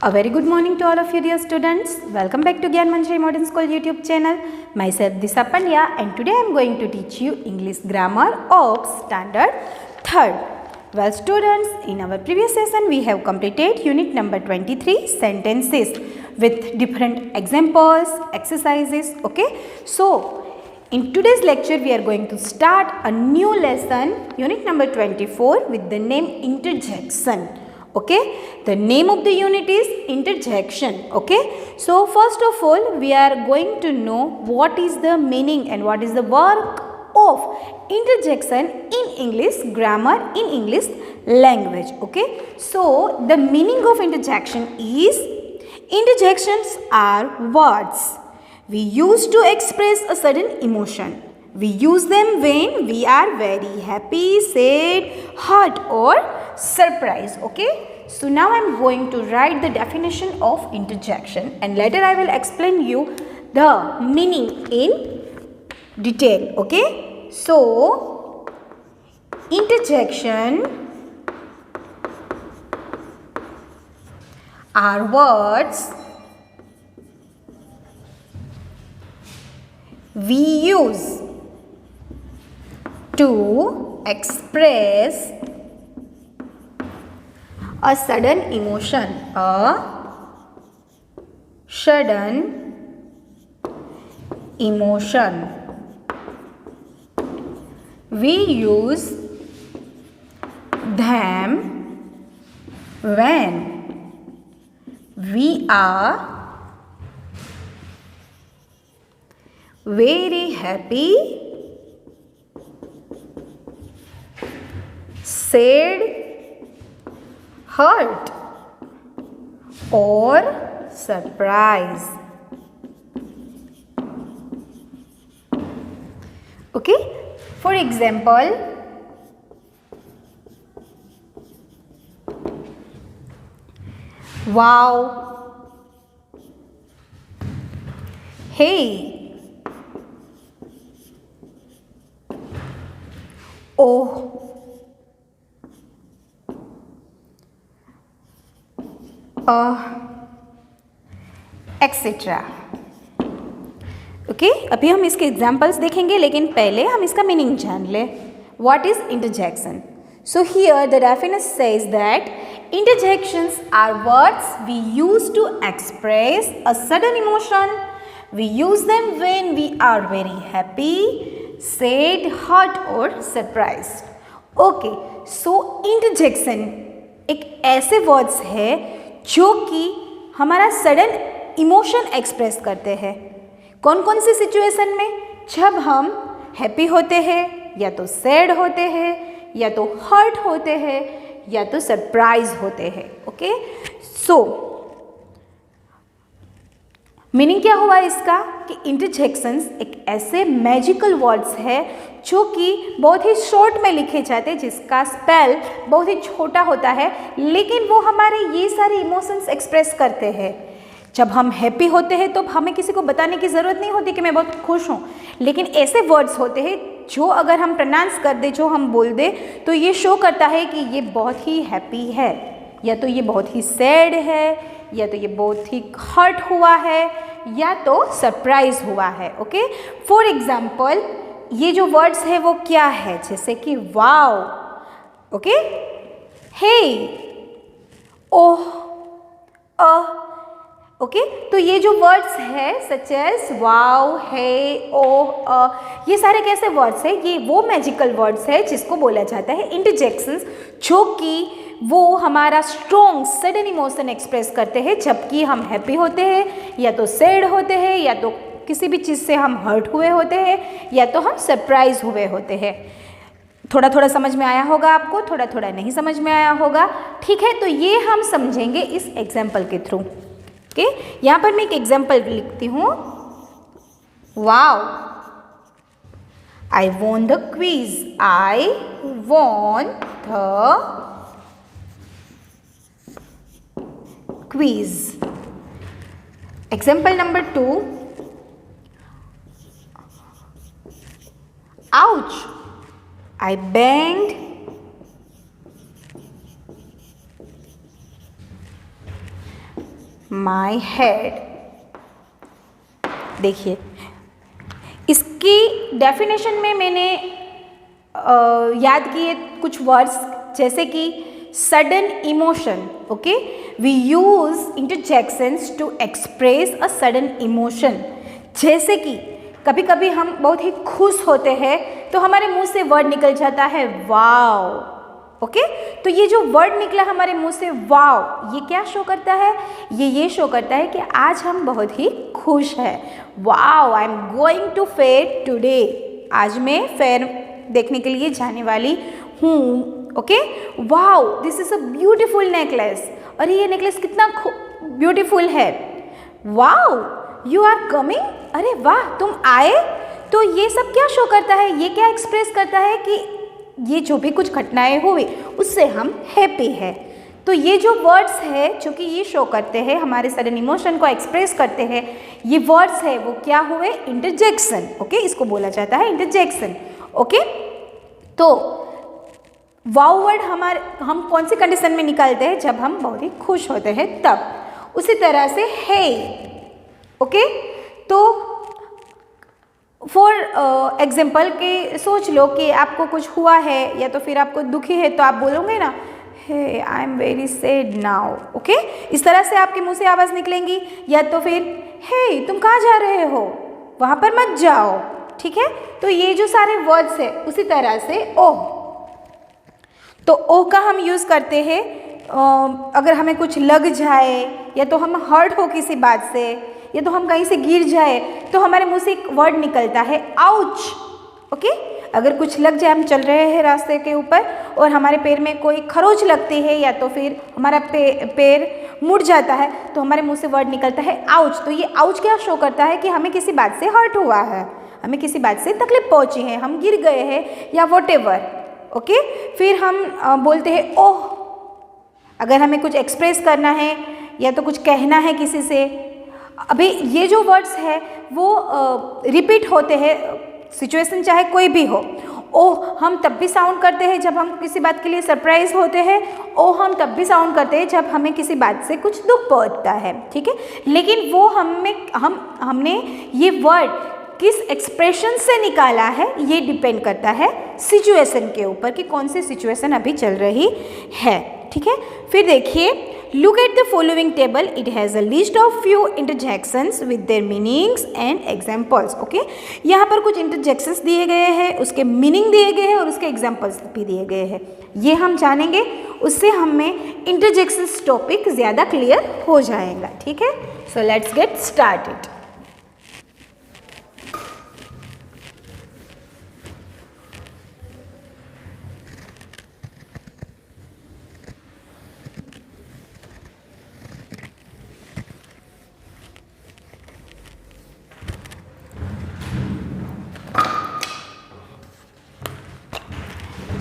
A very good morning to all of you dear students. Welcome back to Gyan Manjari Modern School YouTube channel. Myself Disha Pandya and today I am going to teach you English grammar of standard 3rd. Well students, in our previous session we have completed unit number 23 sentences with different examples, exercises. Okay. So in today's lecture we are going to start a new lesson, unit number 24 with the name interjection. Okay, the name of the unit is interjection. Okay, so first of all we are going to know what is the meaning and what is the work of interjection in English grammar, in English language. Okay, so the meaning of interjection is interjections are words we use to express a sudden emotion. We use them when we are very happy, sad, hurt or surprised. Okay, so now I am going to write the definition of interjection and later I will explain you the meaning in detail. Okay, so interjection are words we use to express a sudden emotion, a sudden emotion. We use them when we are very happy, sad, hurt or surprise. Okay, for example, wow, hey, oh, etcetera. Okay, अभी हम इसके examples देखेंगे लेकिन पहले हम इसका meaning जान लें. What is interjection? So here the definition says that interjections are words we use to express a sudden emotion. We use them when we are very happy, sad, hurt or surprised. Okay, so interjection एक ऐसे words है जो कि हमारा sudden emotion express करते हैं. कौन कौन सी सिचुएशन में? जब हम हैप्पी होते हैं या तो सैड होते हैं या तो हर्ट होते हैं या तो सरप्राइज होते हैं. ओके, सो मीनिंग क्या हुआ इसका कि इंटरजेक्शंस एक ऐसे मैजिकल वर्ड्स है जो कि बहुत ही शॉर्ट में लिखे जाते हैं, जिसका स्पेल बहुत ही छोटा होता है लेकिन वो हमारे ये सारे इमोशंस एक्सप्रेस करते हैं. जब हम हैप्पी होते हैं तो हमें किसी को बताने की ज़रूरत नहीं होती कि मैं बहुत खुश हूँ, लेकिन ऐसे वर्ड्स होते हैं जो अगर हम प्रोनाउंस कर दे, जो हम बोल दे तो ये शो करता है कि ये बहुत ही हैप्पी है या तो ये बहुत ही सैड है या तो ये बहुत ही हर्ट हुआ है या तो सरप्राइज हुआ है. ओके, फॉर एग्जाम्पल ये जो वर्ड्स है वो क्या है, जैसे कि वाओ, ओके, हे, ओह, ओके, तो ये जो वर्ड्स है सच एज वाओ, हे, ओह, ये सारे कैसे वर्ड्स है? ये वो मैजिकल वर्ड्स है जिसको बोला जाता है इंटरजेक्शंस, जो कि वो हमारा स्ट्रॉन्ग सडन इमोशन एक्सप्रेस करते हैं जबकि हम हैप्पी होते हैं या तो सैड होते हैं या तो किसी भी चीज़ से हम हर्ट हुए होते हैं या तो हम सरप्राइज हुए होते हैं. थोड़ा थोड़ा समझ में आया होगा आपको, थोड़ा थोड़ा नहीं समझ में आया होगा. ठीक है, तो ये हम समझेंगे इस एग्जाम्पल के थ्रू. ओके, यहाँ पर मैं एक एग्जाम्पल लिखती हूँ. Wow, I won the quiz, I won the quiz. Example number 2. Ouch, I banged my head. देखिए, इसकी डेफिनेशन में मैंने याद किए कुछ वर्ड्स, जैसे कि sudden emotion. Okay, we use interjections to express a sudden emotion. जैसे कि कभी कभी हम बहुत ही खुश होते हैं तो हमारे मुंह से वर्ड निकल जाता है वाव। ओके, तो ये जो वर्ड निकला हमारे मुंह से वाव, ये क्या शो करता है? ये शो करता है कि आज हम बहुत ही खुश हैं। Wow, I am going to fair today. आज मैं फेयर देखने के लिए जाने वाली हूँ। Okay, wow, this is a beautiful necklace. अरे ये नेकलेस कितना ब्यूटीफुल है। Wow, you are coming. अरे वाह, तुम आए। तो ये सब क्या शो करता है? ये क्या एक्सप्रेस करता है कि ये जो भी कुछ घटनाएं हुई उससे हम हैप्पी है। तो ये जो वर्ड्स है जो कि ये शो करते हैं, हमारे सडन इमोशन को एक्सप्रेस करते हैं, ये वर्ड्स है वो क्या हुए? इंटरजेक्शन। ओके, इसको बोला जाता है इंटरजेक्शन। ओके, तो वाव वर्ड हम कौन सी कंडीशन में निकालते हैं? जब हम बहुत ही खुश होते हैं तब। उसी तरह से हे। ओके, तो फॉर एग्जाम्पल के सोच लो कि आपको कुछ हुआ है या तो फिर आपको दुखी है, तो आप बोलोगे ना hey I am very sad now. Okay, इस तरह से आपके मुंह से आवाज़ निकलेंगी। या तो फिर हे तुम कहाँ जा रहे हो, वहाँ पर मत जाओ। ठीक है, तो ये जो सारे वर्ड्स है उसी तरह से ओह, तो ओह का हम यूज़ करते हैं अगर हमें कुछ लग जाए या तो हम हर्ट हो किसी बात से या तो हम कहीं से गिर जाए तो हमारे मुंह से एक वर्ड निकलता है आउच। ओके, अगर कुछ लग जाए, हम चल रहे हैं रास्ते के ऊपर और हमारे पैर में कोई खरोच लगती है या तो फिर हमारा पैर मुड़ जाता है तो हमारे मुंह से वर्ड निकलता है आउच। तो ये आउच क्या शो करता है कि हमें किसी बात से हर्ट हुआ है, हमें किसी बात से तकलीफ पहुंची है, हम गिर गए हैं या व्हाटएवर। ओके, फिर हम बोलते हैं ओह, अगर हमें कुछ एक्सप्रेस करना है या तो कुछ कहना है किसी से। अभी ये जो वर्ड्स है वो रिपीट होते हैं, सिचुएशन चाहे कोई भी हो। ओह हम तब भी साउंड करते हैं जब हम किसी बात के लिए सरप्राइज होते हैं। ओह हम तब भी साउंड करते हैं जब हमें किसी बात से कुछ दुख पहुंचता है। ठीक है, लेकिन वो हमने ये वर्ड किस एक्सप्रेशन से निकाला है ये डिपेंड करता है सिचुएशन के ऊपर कि कौन सी सिचुएशन अभी चल रही है। ठीक है, फिर देखिए, look at the following table, it has a list of few interjections with their meanings and examples. Okay, यहाँ पर कुछ इंटरजेक्शंस दिए गए हैं, उसके मीनिंग दिए गए हैं और उसके एग्जाम्पल्स भी दिए गए हैं। ये हम जानेंगे, उससे हमें इंटरजेक्शंस टॉपिक ज़्यादा क्लियर हो जाएगा। ठीक है, so let's get started.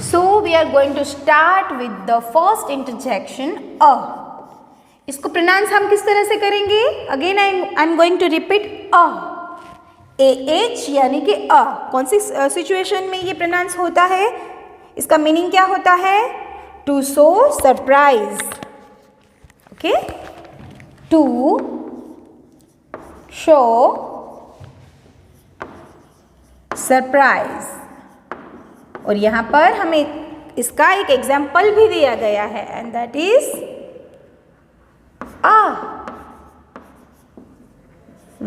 So we are going to start with the first interjection a. इसको प्रोनाउंस हम किस तरह से करेंगे? Again I am going to repeat ah, AH यानी कि अ। कौन सी सिचुएशन में ये प्रोनाउंस होता है? इसका मीनिंग क्या होता है? To show surprise. Okay, to show surprise. और यहाँ पर हमें इसका एक एग्जाम्पल भी दिया गया है and that is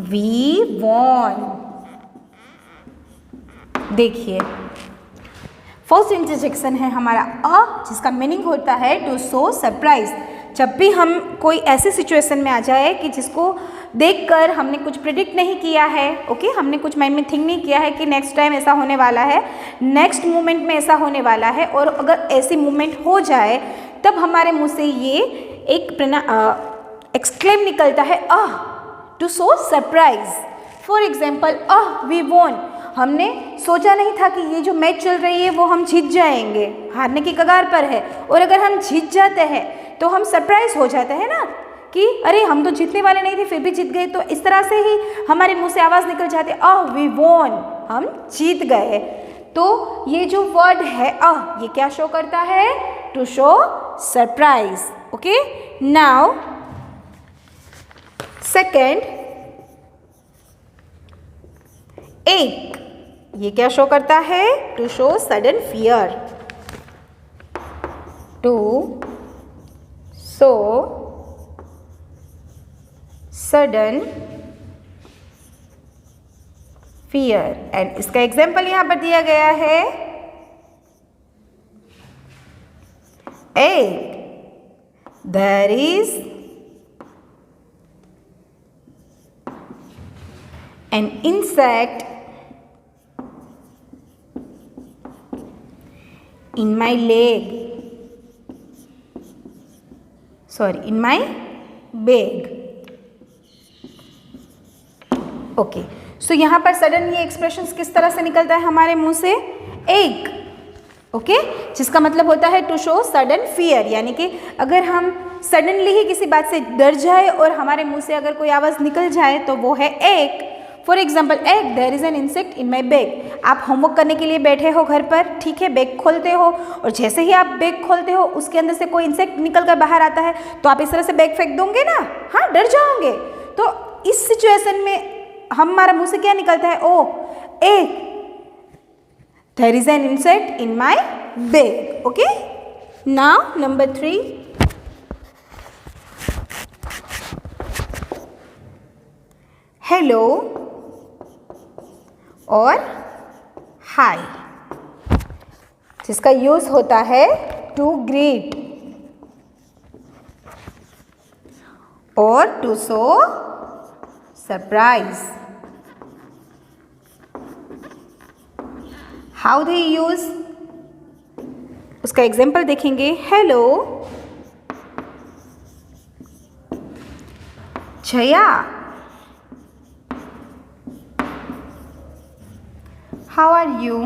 we won. देखिए, फर्स्ट इंटरजेक्शन है हमारा अ, जिसका मीनिंग होता है टू शो सरप्राइज। जब भी हम कोई ऐसी सिचुएशन में आ जाए कि जिसको देखकर हमने कुछ प्रिडिक्ट नहीं किया है, ओके, हमने कुछ माइंड में थिंक नहीं किया है कि नेक्स्ट टाइम ऐसा होने वाला है, नेक्स्ट मोमेंट में ऐसा होने वाला है, और अगर ऐसी मोमेंट हो जाए तब हमारे मुंह से ये एक एक्सक्लेम निकलता है to show surprise. For example we won, हमने सोचा नहीं था कि ये जो मैच चल रही है वो हम जीत जाएंगे, हारने की कगार पर है, और अगर हम जीत जाते हैं तो हम सरप्राइज हो जाते हैं ना कि अरे हम तो जीतने वाले नहीं थे फिर भी जीत गए। तो इस तरह से ही हमारे मुंह से आवाज़ निकल जाती है वी वॉन, हम जीत गए। तो ये जो वर्ड है ये क्या शो करता है? To show surprise. Okay, now second, eek, ये क्या शो करता है? To show sudden fear, to show sudden fear. And इसका एग्जाम्पल यहां पर दिया गया है, एक, there is an insect in my leg, sorry, in my bag. Okay, so यहाँ पर सडन ये एक्सप्रेशंस किस तरह से निकलता है हमारे मुंह से? एक, ओके, जिसका मतलब होता है टू शो सडन फियर, यानी कि अगर हम सडनली ही किसी बात से डर जाए और हमारे मुंह से अगर कोई आवाज़ निकल जाए तो वो है eek. For example, eek, there is an insect in my bag. आप होमवर्क करने के लिए बैठे हो घर पर, ठीक है, बैग खोलते हो और जैसे ही आप बैग खोलते हो उसके अंदर से कोई इंसेक्ट निकल कर बाहर आता है तो आप इस तरह से बैग फेंक दोगे ना, हाँ, डर जाओगे। तो इस सिचुएशन में हमारा मुंह से क्या निकलता है? ओ, एक, there is an insect in my bag. Okay, now number 3, hello और hi, जिसका यूज होता है to greet और to show surprise. How they use, उसका एग्जाम्पल देखेंगे, hello Jaya, how are you.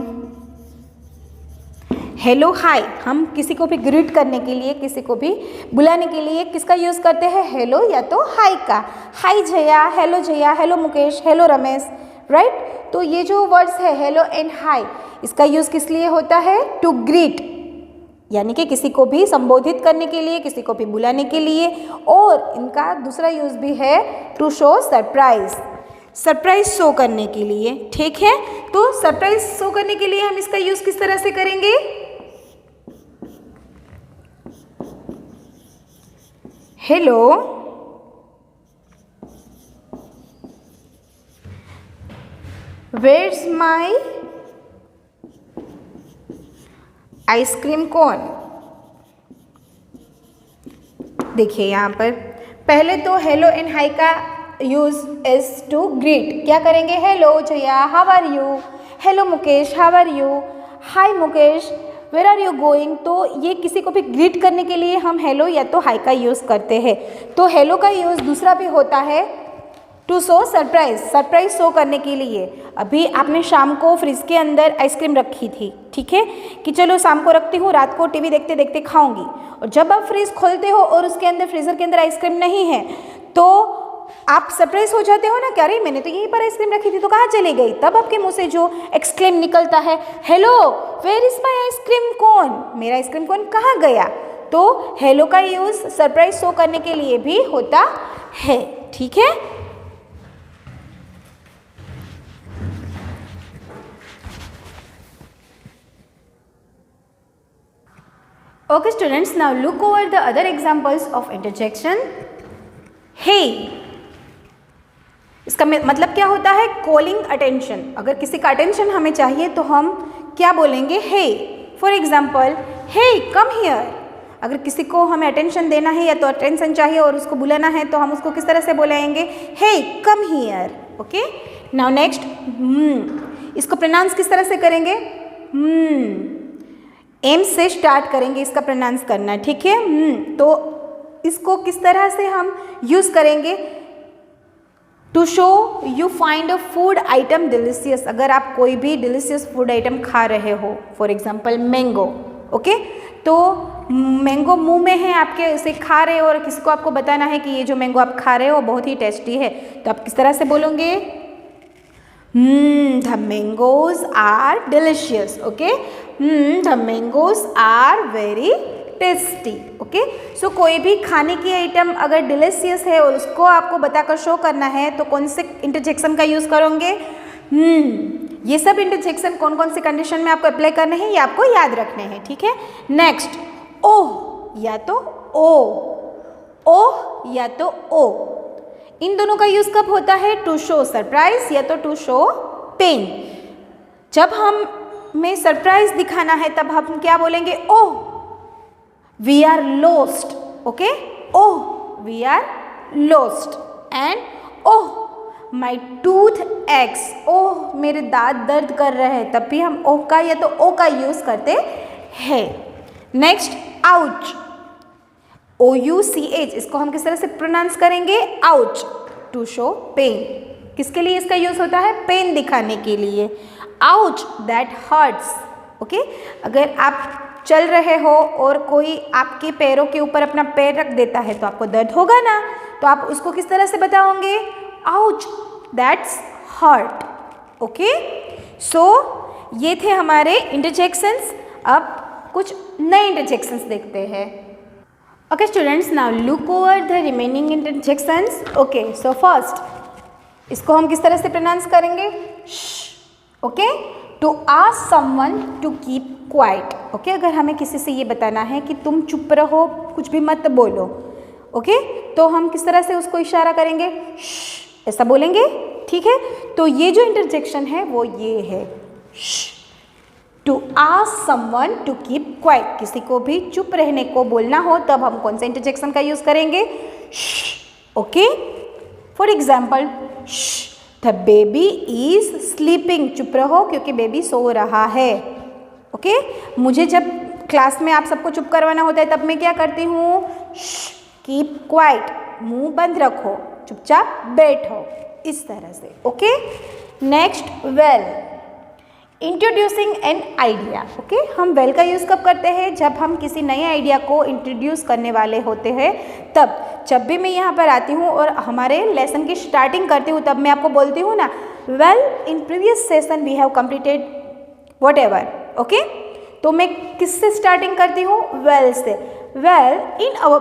Hello hi, हम किसी को भी ग्रीट करने के लिए, किसी को भी बुलाने के लिए किसका यूज़ करते हैं? हेलो या तो हाय का। Hi Jaya, hello Mukesh, hello Ramesh, right. तो ये जो वर्ड्स है हेलो एंड हाय, इसका यूज़ किस लिए होता है? टू ग्रीट, यानी कि किसी को भी संबोधित करने के लिए, किसी को भी बुलाने के लिए। और इनका दूसरा यूज़ भी है to show surprise, surprise show करने के लिए, ठीक है। तो सरप्राइज शो करने के लिए हम इसका यूज़ किस तरह से करेंगे? Hello where's my ice cream cone. देखिए यहाँ पर पहले तो हेलो एंड हाई का यूज इज टू ग्रीट। क्या करेंगे? Hello Jaya, how are you. Hello Mukesh, how are you. Hi Mukesh, where are you going. तो ये किसी को भी ग्रीट करने के लिए हम हेलो या तो हाई का यूज़ करते हैं। तो हेलो का यूज़ दूसरा भी होता है to show surprise, surprise show करने के लिए। अभी आपने शाम को फ्रिज के अंदर आइसक्रीम रखी थी, ठीक है, कि चलो शाम को रखती हूँ, रात को टीवी देखते देखते खाऊंगी। और जब आप फ्रिज खोलते हो और उसके अंदर फ्रीजर के अंदर आइसक्रीम नहीं है तो आप सरप्राइज हो जाते हो ना, क्या अरे मैंने तो यहीं पर आइसक्रीम रखी थी तो कहाँ चली गई। तब आपके मुंह से जो एक्सक्लेम निकलता है, hello where is my ice cream cone, मेरा आइसक्रीम कोन कहाँ गया। तो हेलो का यूज़ सरप्राइज शो करने के लिए भी होता है, ठीक है। Okay students, now look over the other examples of interjection. Hey, इसका मतलब क्या होता है? Calling attention. अगर किसी का अटेंशन हमें चाहिए तो हम क्या बोलेंगे? Hey. For example, hey come here. अगर किसी को हमें अटेंशन देना है या तो अटेंशन चाहिए और उसको बुलाना है तो हम उसको किस तरह से बोलेंगे? Hey come here. Okay, now next, इसको प्रोनाउंस किस तरह से करेंगे? एम से स्टार्ट करेंगे इसका प्रोनाउंस करना, ठीक है। तो इसको किस तरह से हम यूज़ करेंगे? To show you find a food item delicious. अगर आप कोई भी डिलीशियस फूड आइटम खा रहे हो, फॉर एग्जांपल मैंगो, ओके, तो मैंगो मुंह में है आपके, उसे खा रहे हो और किसी को आपको बताना है कि ये जो मैंगो आप खा रहे हो बहुत ही टेस्टी है, तो आप किस तरह से बोलोगे? The mangoes are delicious. Okay, the mangoes are very tasty. Okay, so कोई भी खाने की आइटम अगर डिलीशियस है और उसको आपको बताकर शो करना है तो कौन से इंटरजेक्शन का यूज़ करोगे? ये सब इंटरजेक्शन कौन कौन से कंडीशन में आपको अप्लाई करने हैं ये आपको याद रखने हैं, ठीक है। नेक्स्ट, ओह या तो ओ या तो ओ, इन दोनों का यूज़ कब होता है? टू शो सरप्राइज या तो टू शो पेन। जब हमें सरप्राइज दिखाना है तब हम क्या बोलेंगे? Oh we are lost. Okay, oh we are lost. And oh my tooth aches, ओह मेरे दांत दर्द कर रहे हैं, तब भी हम ओह का या तो ओ का यूज़ करते हैं। नेक्स्ट, आउच, OUCH, इसको हम किस तरह से प्रोनाउंस करेंगे? Ouch, to show pain. किसके लिए इसका यूज़ होता है? पेन दिखाने के लिए। Ouch that hurts. ओके, अगर आप चल रहे हो और कोई आपके पैरों के ऊपर अपना पैर रख देता है तो आपको दर्द होगा ना, तो आप उसको किस तरह से बताओगे? Ouch that's hurt. Okay, so ये थे हमारे इंटरजेक्शंस। अब कुछ नए इंटरजेक्शंस देखते हैं। Okay students, now look over the remaining interjections. Okay, so first, इसको हम किस तरह से प्रोनाउंस करेंगे? Okay, to ask someone to keep quiet. Okay, अगर हमें किसी से ये बताना है कि तुम चुप रहो, कुछ भी मत बोलो, ओके, तो हम किस तरह से उसको इशारा करेंगे? ऐसा बोलेंगे, ठीक है। तो ये जो इंटरजेक्शन है वो ये है, to ask someone to keep quiet. किसी को भी चुप रहने को बोलना हो तब हम कौन सा इंटरजेक्शन का यूज़ करेंगे? Okay, for example, the baby is sleeping. चुप रहो क्योंकि बेबी सो रहा है। ओके, मुझे जब क्लास में आप सबको चुप करवाना होता है तब मैं क्या करती हूँ? कीप क्वाइट, मुंह बंद रखो, चुपचाप बैठो, इस तरह से। Okay, next, well, introducing an idea. Okay, हम वेल का यूज़ कब करते हैं? जब हम किसी नए आइडिया को इंट्रोड्यूस करने वाले होते हैं तब। जब भी मैं यहाँ पर आती हूँ और हमारे लेसन की स्टार्टिंग करती हूँ तब मैं आपको बोलती हूँ ना, well in previous session we have completed whatever. Okay, तो मैं किससे स्टार्टिंग करती हूँ? वेल से। Well in our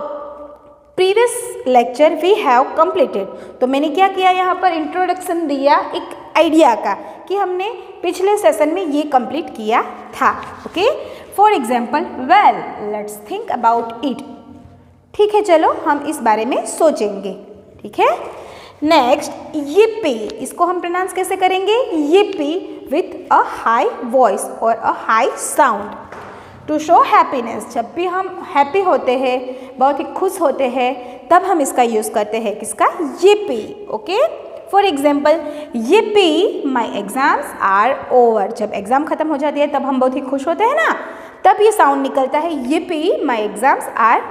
previous lecture we have completed. तो मैंने क्या किया? यहाँ पर इंट्रोडक्शन दिया एक आइडिया का कि हमने पिछले सेशन में ये कंप्लीट किया था। Okay, for example, well let's think about it. ठीक है, चलो हम इस बारे में सोचेंगे। ठीक है, नेक्स्ट, yippee, इसको हम प्रोनाउंस कैसे करेंगे? yippee with a high voice और a high sound. To show happiness, जब भी हम हैप्पी होते हैं, बहुत ही खुश होते हैं, तब हम इसका यूज़ करते हैं। किसका? yippee। Okay, for example, yippee my exams are over. जब एग्ज़ाम खत्म हो जाती है तब हम बहुत ही खुश होते हैं ना, तब ये साउंड निकलता है, yippee my exams are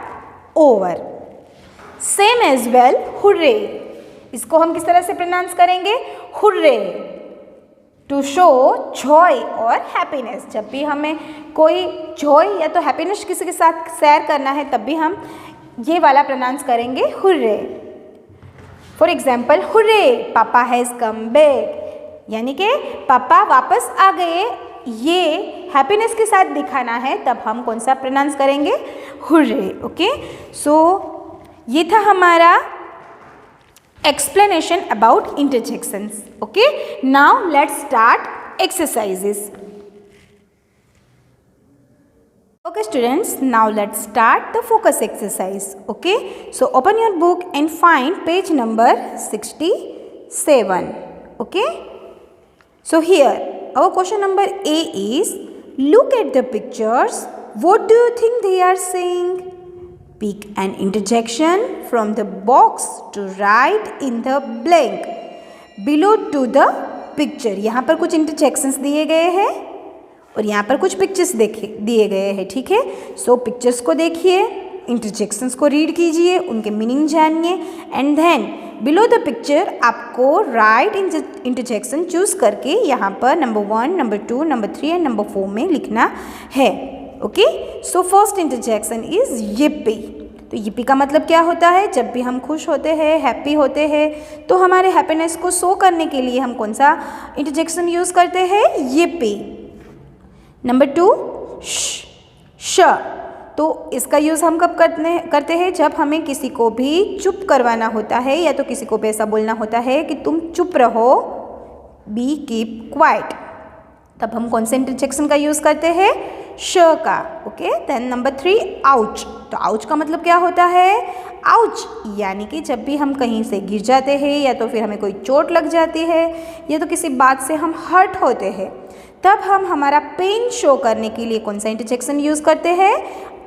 over. Same as well, hurray, इसको हम किस तरह से प्रोनाउंस करेंगे? हुर्रे, टू शो जॉय और हैप्पीनेस। जब भी हमें कोई जॉय या तो हैप्पीनेस किसी के साथ शेयर करना है तब भी हम ये वाला प्रोनाउंस करेंगे, हुर्रे। फॉर एग्जाम्पल, हुर्रे पापा हैज़ कम बैक, यानी कि पापा वापस आ गए। ये हैप्पीनेस के साथ दिखाना है तब हम कौन सा प्रोनाउंस करेंगे? हुर्रे। ओके, सो ये था हमारा explanation about interjections. Okay, now let's start exercises. Okay students, now let's start the focus exercise. Okay, so open your book and find page number 67. Okay, so here our question number A is, look at the pictures, what do you think they are saying? Pick an interjection from the box to write in the blank below to the picture. यहाँ पर कुछ interjections दिए गए हैं और यहाँ पर pictures दिए गए हैं। ठीक है, सो पिक्चर्स को देखिए, इंटरजेक्शंस को रीड कीजिए, उनके मीनिंग जानिए, and then below the picture आपको राइट इंटरजेक्शन चूज करके यहाँ पर number 1, number 2, number 3 and number 4 में लिखना है। Okay, so first interjection is yippee। तो yippee का मतलब क्या होता है? जब भी हम खुश होते हैं, हैप्पी होते हैं, तो हमारे हैप्पीनेस को शो करने के लिए हम कौन सा इंटरजेक्शन यूज़ करते हैं? yippee। नंबर 2, श, तो इसका यूज़ हम कब करते हैं? जब हमें किसी को भी चुप करवाना होता है या तो किसी को भी ऐसा बोलना होता है कि तुम चुप रहो, बी कीप क्वाइट, तब हम कौन से इंटरजेक्शन का यूज़ करते हैं? श का। Okay, then number 3 ouch. तो आउच का मतलब क्या होता है? आउच यानी कि जब भी हम कहीं से गिर जाते हैं या तो फिर हमें कोई चोट लग जाती है या तो किसी बात से हम हर्ट होते हैं, तब हम हमारा पेन शो करने के लिए कौन सा इंटरजेक्शन यूज़ करते हैं?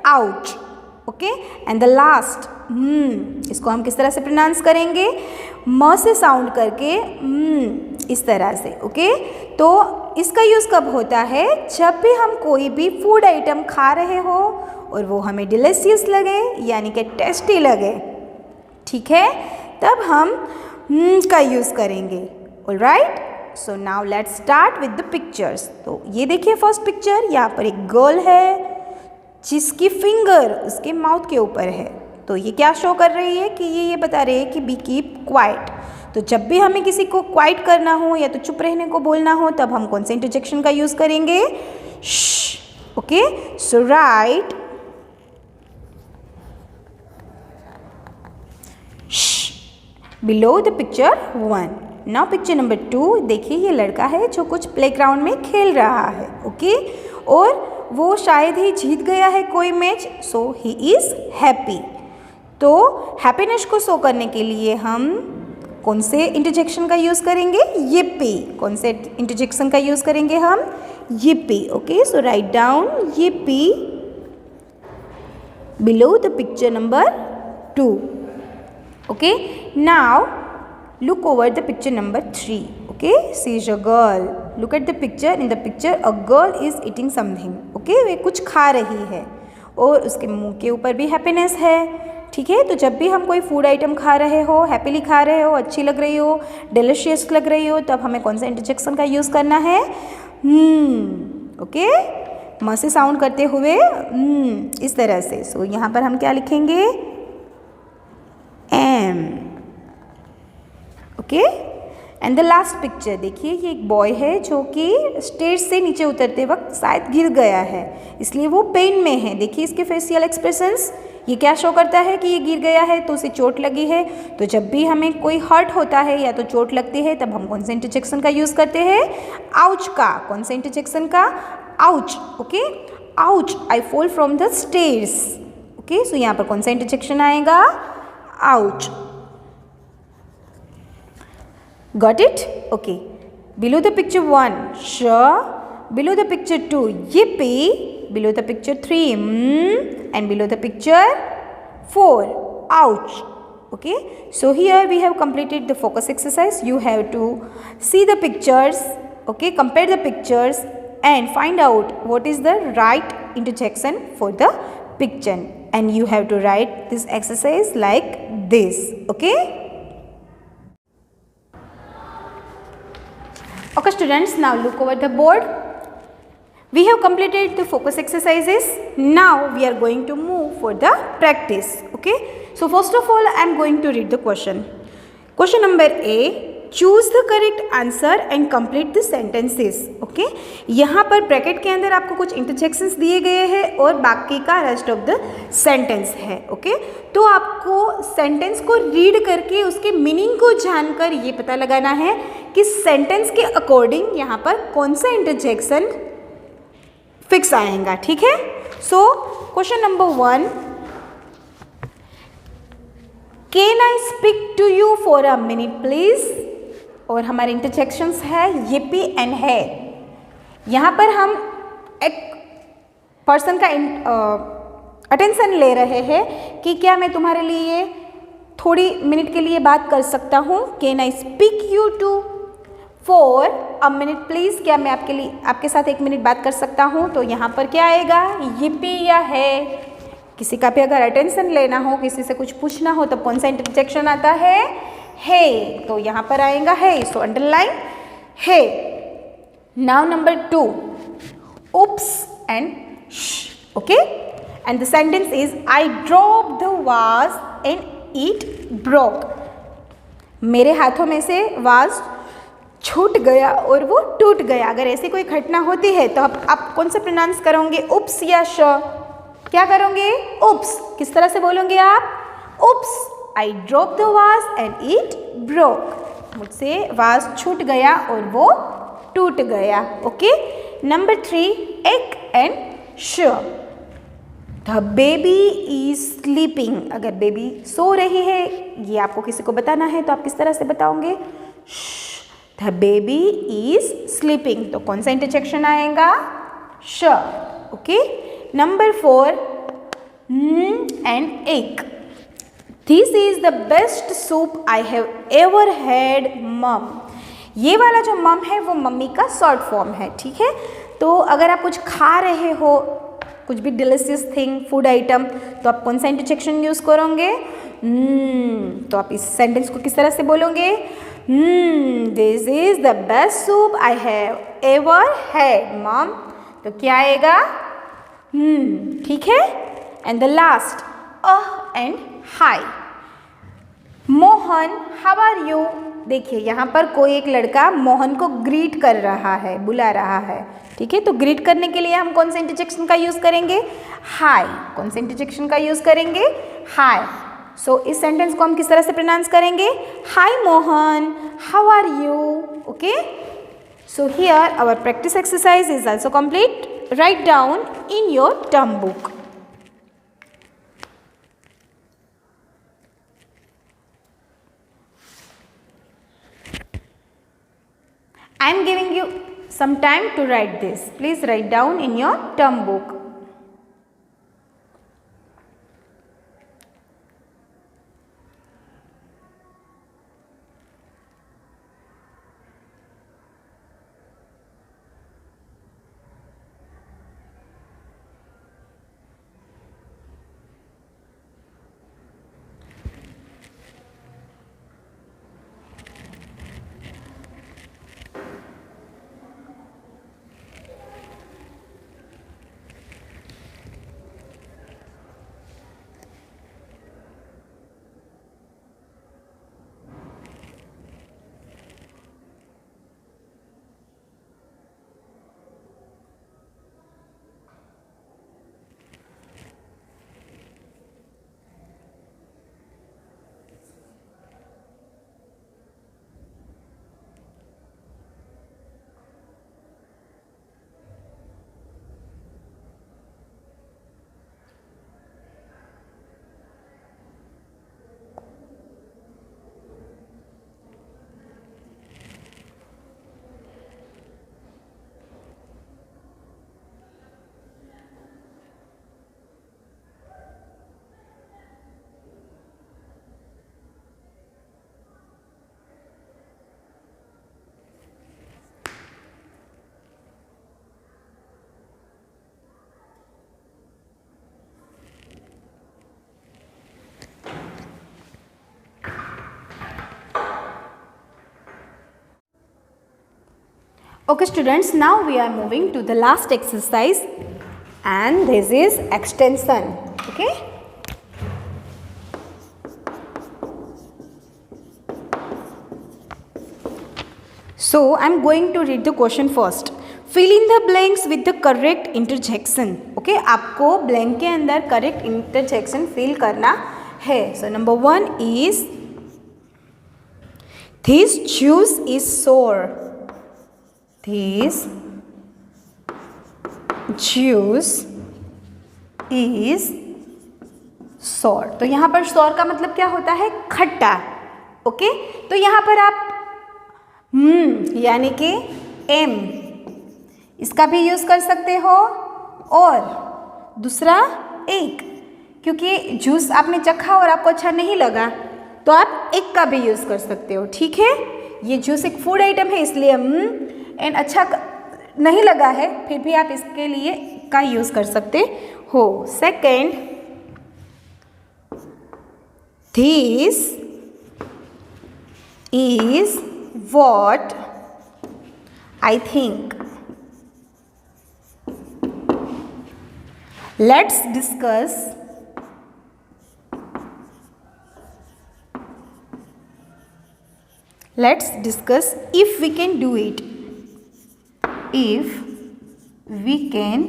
Ouch. Okay, and the last इसको हम किस तरह से प्रोनाउंस करेंगे? म से साउंड करके इस तरह से। ओके, तो इसका यूज़ कब होता है? जब भी हम कोई भी फूड आइटम खा रहे हो और वो हमें डिलीशियस लगे यानी कि टेस्टी लगे, ठीक है, तब हम का यूज़ करेंगे। Alright, so now let's start with the pictures. तो ये देखिए फर्स्ट पिक्चर, यहाँ पर एक गर्ल है जिसकी फिंगर उसके माउथ के ऊपर है। तो ये क्या शो कर रही है कि ये बता रही है कि बी कीप क्वाइट। तो जब भी हमें किसी को क्वाइट करना हो या तो चुप रहने को बोलना हो, तब हम कौन से इंटरजेक्शन का यूज़ करेंगे? श। Okay, so right below the picture 1। Now picture number 2, देखिए ये लड़का है जो कुछ प्लेग्राउंड में खेल रहा है। ओके, और वो शायद ही जीत गया है कोई match, so he is happy. तो हैप्पीनेस को शो करने के लिए हम कौन से इंटरजेक्शन का यूज़ करेंगे? yippee। कौन से इंटरजेक्शन का यूज़ करेंगे हम? yippee। Okay, so write down yippee below the picture number 2। Okay, now look over the picture number 3. Okay, she is a girl. Look at the picture. In the picture a girl is eating something. Okay, वे कुछ खा रही है और उसके मुंह के ऊपर भी हैप्पीनेस है। ठीक है, तो जब भी हम कोई फूड आइटम खा रहे हो, हैप्पीली खा रहे हो, अच्छी लग रही हो, डिलीशियस लग रही हो, तब हमें कौन सा इंटरजेक्शन का यूज़ करना है? ओके, म से साउंड करते हुए इस तरह से। सो यहाँ पर हम क्या लिखेंगे? Um. Okay, and the last picture, देखिए ये एक बॉय है जो कि स्टेज से नीचे उतरते वक्त शायद गिर गया है, इसलिए वो पेन में है। देखिए इसके फेशियल एक्सप्रेशंस, ये क्या शो करता है कि ये गिर गया है तो उसे चोट लगी है। तो जब भी हमें कोई हर्ट होता है या तो चोट लगती है, तब हम कौन से इंटरजेक्शन का यूज़ करते हैं? आउच का। कौन से इंटरजेक्शन का? Ouch. Okay, ouch, I fall from the stairs. Okay, so यहाँ पर कौन सा इंटरजेक्शन आएगा? Ouch. Got it? Okay. Below the picture 1, sure. Below the picture 2, yippee. Below the picture 3, and below the picture 4, ouch. Okay. So here we have completed the focus exercise. You have to see the pictures. Okay. Compare the pictures and find out what is the right interjection for the picture. And you have to write this exercise like this. Okay. Okay students, now look over the board. We have completed the focus exercises. Now we are going to move for the practice. Okay. So first of all I am going to read the question. Question number A. Choose the correct answer and complete the sentences. Okay. यहाँ पर bracket के अंदर आपको कुछ interjections दिए गए हैं और बाकी का रेस्ट ऑफ द सेंटेंस है. ओके. तो आपको सेंटेंस को रीड करके उसके मीनिंग को जानकर ये पता लगाना है कि सेंटेंस के अकॉर्डिंग यहाँ पर कौन सा इंटरजेक्शन फिक्स आएगा. ठीक है. So question number 1. Can I speak to you for a minute please. और हमारे इंटरजेक्शंस है yippee एंड है. यहाँ पर हम एक पर्सन का अटेंशन ले रहे हैं कि क्या मैं तुम्हारे लिए थोड़ी मिनट के लिए बात कर सकता हूँ. Can I speak you to for a minute please. क्या मैं आपके साथ एक मिनट बात कर सकता हूँ. तो यहाँ पर क्या आएगा, yippee या है. किसी का भी अगर अटेंशन लेना हो, किसी से कुछ पूछना हो, तब कौन सा इंटरजेक्शन आता है, है. तो यहाँ पर आएगा है. सो अंडरलाइन है. Now number 2. oops and shh. Okay. And the sentence is I drop the vase and it broke. मेरे हाथों में से वाज छूट गया और वो टूट गया. अगर ऐसी कोई घटना होती है तो आप कौन सा प्रोनाउंस करोगे, उप्स या श. क्या करोगे? उप्स। किस तरह से बोलोगे आप? Oops, I drop the vase and it broke. मुझसे वाज छूट गया और वो टूट गया। ओके। नंबर 3, एग एंड श्योर। The baby is sleeping. अगर बेबी सो रही है, ये आपको किसी को बताना है तो आप किस तरह से बताओगे? The baby is sleeping. तो कौन सा इंटरजेक्शन आएगा? श। Okay. Number 4, and egg. This is the best soup I have ever had मम। ये वाला जो मम है वो मम्मी का शॉर्ट फॉर्म है, ठीक है। तो अगर आप कुछ खा रहे हो, कुछ भी डिलीशियस थिंग, फूड आइटम, तो आप कौन सा इंटरजेक्शन यूज करोगे? तो आप इस सेंटेंस को किस तरह से बोलोगे? This is the best soup I have ever had mom. तो क्या आएगा? ठीक है। And the last, and hi. Mohan, how are you? देखिए यहाँ पर कोई एक लड़का मोहन को ग्रीट कर रहा है, बुला रहा है, ठीक है। तो ग्रीट करने के लिए हम कौन से इंटरजेक्शन का यूज करेंगे? हाय। कौन से इंटरजेक्शन का यूज करेंगे? हाय। सो इस सेंटेंस को हम किस तरह से प्रोनाउंस करेंगे? Hi Mohan, how are you? Okay. So here our practice exercise is also complete. Write down in your term book. I am giving you some time to write this. Please write down in your term book. Okay students, now we are moving to the last exercise and this is extension. Okay. So I am going to read the question first. Fill in the blanks with the correct interjection. Okay, आपको blank के अंदर correct interjection fill करना है. So number 1 is this juice is sour. This juice is sour. तो यहाँ पर sour का मतलब क्या होता है? खट्टा. ओके, तो यहाँ पर आप यानी कि m इसका भी यूज़ कर सकते हो और दूसरा एक, क्योंकि जूस आपने चखा और आपको अच्छा नहीं लगा तो आप एक का भी यूज़ कर सकते हो. ठीक है, ये जूस एक फूड आइटम है इसलिए एंड अच्छा नहीं लगा है, फिर भी आप इसके लिए का यूज़ कर सकते हो. Second, this is what I think. Let's discuss if we can do it. If we can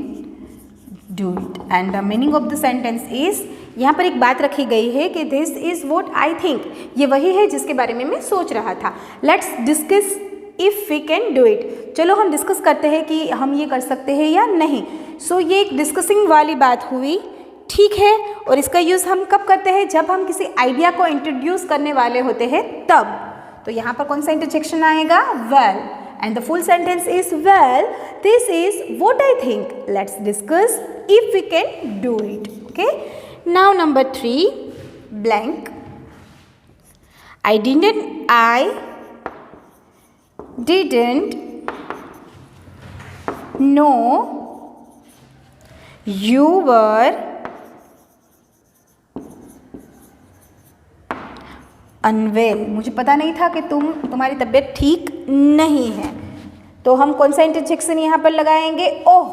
do it. And the meaning of the sentence is, यहाँ पर एक बात रखी गई है कि this is what I think, ये वही है जिसके बारे में मैं सोच रहा था. Let's discuss if we can do it. चलो हम डिस्कस करते हैं कि हम ये कर सकते हैं या नहीं. सो ये एक डिस्कसिंग वाली बात हुई, ठीक है. और इसका यूज़ हम कब करते हैं? जब हम किसी आइडिया को इंट्रोड्यूस करने वाले होते हैं तब. तो यहाँ पर कौन सा इंटरजेक्शन आएगा? Well. And the full sentence is well this is what I think, let's discuss if we can do it. Okay. Now number 3, blank. I didn't know you were unwell. मुझे पता नहीं था कि तुम्हारी तबीयत ठीक नहीं है. तो हम कौन सा इंटरजेक्शन यहाँ पर लगाएंगे? ओह,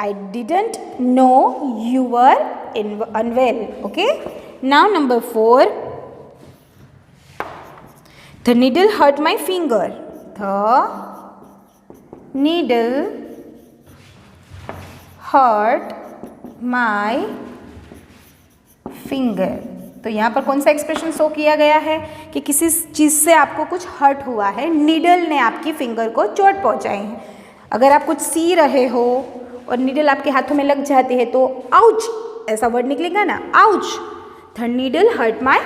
I didn't know you were unwell. Okay. Now number 4, the needle hurt my finger. The needle hurt my finger. तो यहाँ पर कौन सा एक्सप्रेशन शो किया गया है कि किसी चीज़ से आपको कुछ हर्ट हुआ है, नीडल ने आपकी फिंगर को चोट पहुँचाई है. अगर आप कुछ सी रहे हो और नीडल आपके हाथों में लग जाती है तो आउच ऐसा वर्ड निकलेगा ना, ouch. The needle hurt my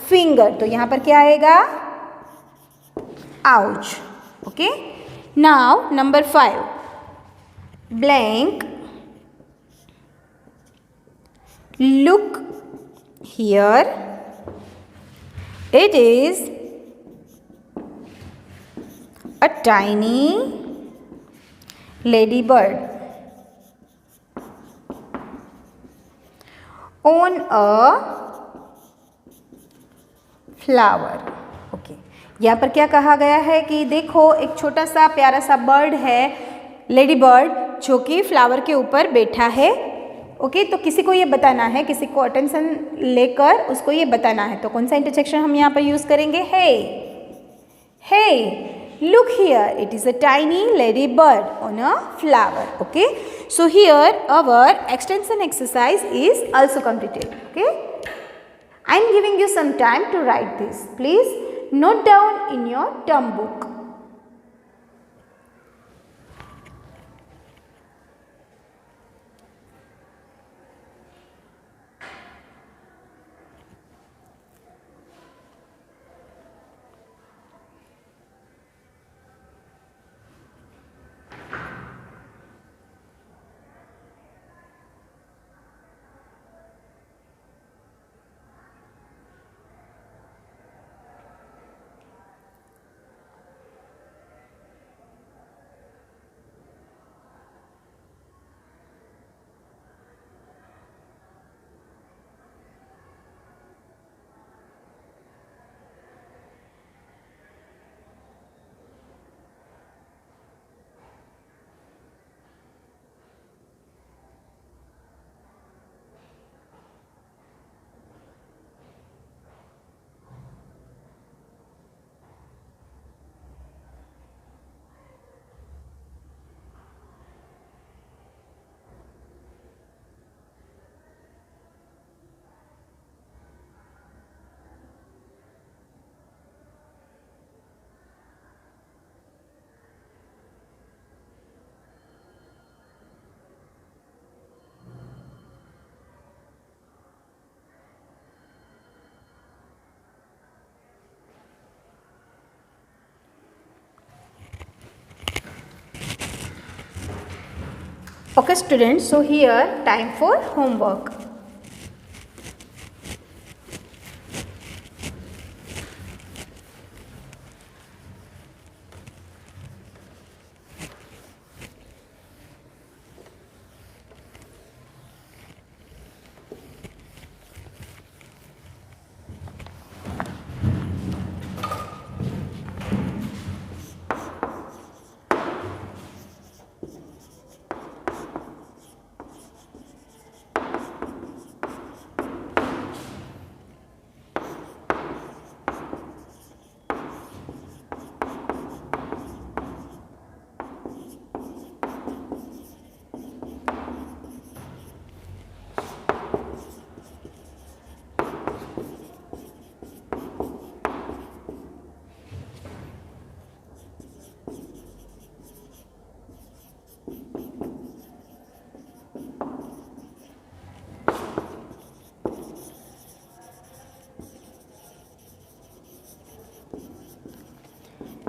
finger. तो यहाँ पर क्या आएगा? ouch. Okay. Now number 5, blank. Look here. It is a tiny ladybird on a flower. Okay. यहाँ पर क्या कहा गया है कि देखो एक छोटा सा प्यारा सा बर्ड है, लेडी बर्ड, जो कि फ्लावर के ऊपर बैठा है. ओके. तो किसी को ये बताना है, किसी को अटेंशन लेकर उसको ये बताना है. तो कौन सा इंटरजेक्शन हम यहाँ पर यूज़ करेंगे? Hey, look here, it is a tiny ladybird on a flower. Okay. So here our extension exercise is also completed. Okay. I am giving you some time to write this. Please note down in your term book. Okay students, so here time for homework.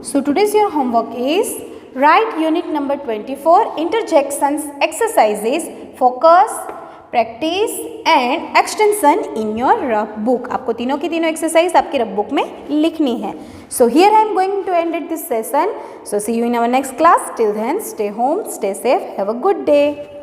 So today's your homework is write unit number 24 interjections exercises focus practice and extension in your rough book. आपको तीनों की तीनों exercise आपकी rough book में लिखनी है. So here I am going to end it this session. So see you in our next class. Till then stay home, stay safe, have a good day.